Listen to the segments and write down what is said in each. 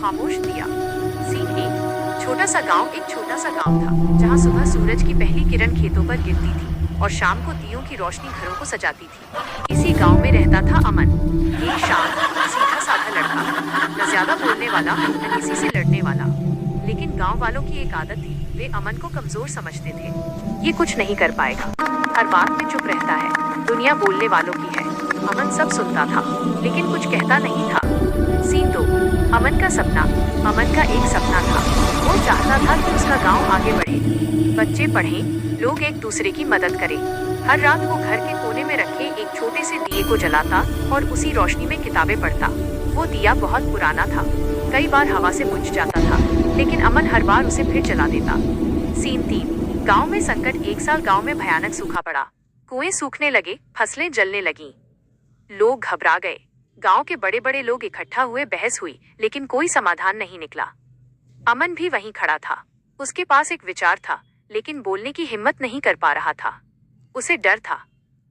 खामोश दिया। सीन 1। छोटा सा गांव। एक छोटा सा गांव था जहां सुबह सूरज की पहली किरण खेतों पर गिरती थी और शाम को दियों की रोशनी घरों को सजाती थी। इसी गांव में रहता था अमन। एक शांत, सीधा साधा लड़का, न ज्यादा बोलने वाला, न किसी से लड़ने वाला। लेकिन गांव वालों की एक आदत थी, वे अमन को कमजोर समझते थे। ये कुछ नहीं कर पाएगा, हर बात में चुप रहता है, दुनिया बोलने वालों की है। अमन सब सुनता था लेकिन कुछ कहता नहीं था। सीन 2। अमन का सपना। अमन का एक सपना था। वो चाहता था कि उसका गांव आगे बढ़े, बच्चे पढ़ें, लोग एक दूसरे की मदद करें। हर रात वो घर के कोने में रखे एक छोटे से दिए को जलाता और उसी रोशनी में किताबें पढ़ता। वो दिया बहुत पुराना था, कई बार हवा से बुझ जाता था, लेकिन अमन हर बार उसे फिर जला देता। सीन 3। गांव में संकट। एक साल गांव में भयानक सूखा पड़ा। कुएं सूखने लगे, फसलें जलने लगीं। लोग घबरा गए। गांव के बड़े बड़े लोग इकट्ठा हुए, बहस हुई, लेकिन कोई समाधान नहीं निकला। अमन भी वहीं खड़ा था। उसके पास एक विचार था, लेकिन बोलने की हिम्मत नहीं कर पा रहा था। उसे डर था,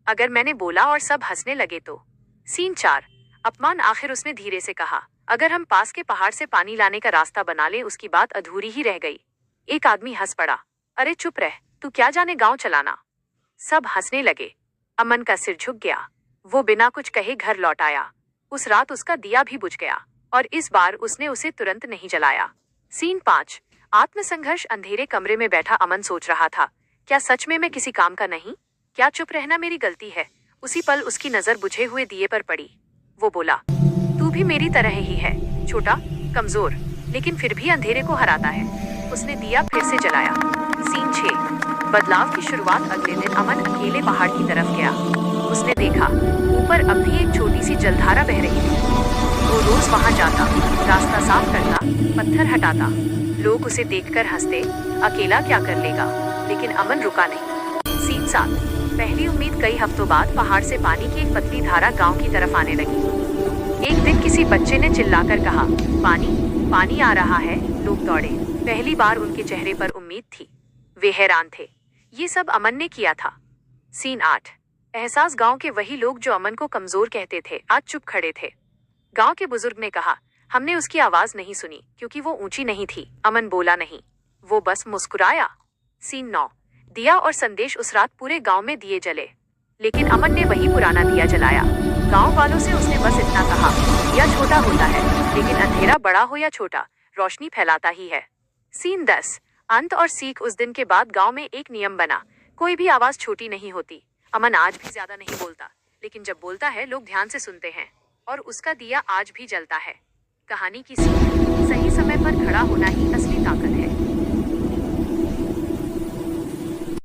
अगर मैंने बोला और सब हंसने लगे तो। सीन 4। अपमान। आखिर उसने धीरे से कहा, अगर हम पास के पहाड़ से पानी लाने का रास्ता बना लें। उसकी बात अधूरी ही रह गई। एक आदमी हंस पड़ा, अरे चुप रह, तू क्या जाने गांव चलाना। सब हंसने लगे। अमन का सिर झुक गया। वो बिना कुछ कहे घर लौट आया। उस रात उसका दिया भी बुझ गया और इस बार उसने उसे तुरंत नहीं जलाया। सीन 5। आत्मसंघर्ष। अंधेरे कमरे में बैठा अमन सोच रहा था, क्या सच में मैं किसी काम का नहीं? क्या चुप रहना मेरी गलती है? उसी पल उसकी नजर बुझे हुए दिए पर पड़ी। वो बोला, तू भी मेरी तरह ही है, छोटा, कमजोर, लेकिन फिर भी अंधेरे को हराता है। उसने दिया फिर से जलाया। सीन 6। बदलाव की शुरुआत। अगले दिन अमन अकेले पहाड़ की तरफ गया। उसने देखा, ऊपर अब भी एक छोटी सी जलधारा बह रही थी। वो रोज वहां जाता, रास्ता साफ करता, पत्थर हटाता। लोग उसे देखकर हंसते, अकेला क्या कर लेगा, लेकिन अमन रुका नहीं। सीन 7। पहली उम्मीद। कई हफ्तों बाद पहाड़ से पानी की एक पतली धारा गांव की तरफ आने लगी। एक दिन किसी बच्चे ने चिल्लाकर कहा, पानी, पानी आ रहा है। लोग दौड़े। पहली बार उनके चेहरे पर उम्मीद थी। वे हैरान थे। ये सब अमन ने किया था। सीन 8। एहसास। गांव के वही लोग जो अमन को कमजोर कहते थे, आज चुप खड़े थे। गांव के बुजुर्ग ने कहा, हमने उसकी आवाज नहीं सुनी क्योंकि वो ऊंची नहीं थी। अमन बोला नहीं, वो बस मुस्कुराया। सीन 9। दिया और संदेश। उस रात पूरे गांव में दिए जले, लेकिन अमन ने वही पुराना दिया जलाया। गांव वालों से उसने बस इतना कहा, दिया छोटा होता है, लेकिन अंधेरा बड़ा हो या छोटा, रोशनी फैलाता ही है। सीन 10। अंत और सीख। उस दिन के बाद गांव में एक नियम बना, कोई भी आवाज छोटी नहीं होती। अमन आज भी ज्यादा नहीं बोलता, लेकिन जब बोलता है लोग ध्यान से सुनते हैं और उसका दिया आज भी जलता है। कहानी की सीख। सही समय पर खड़ा होना ही असली ताकत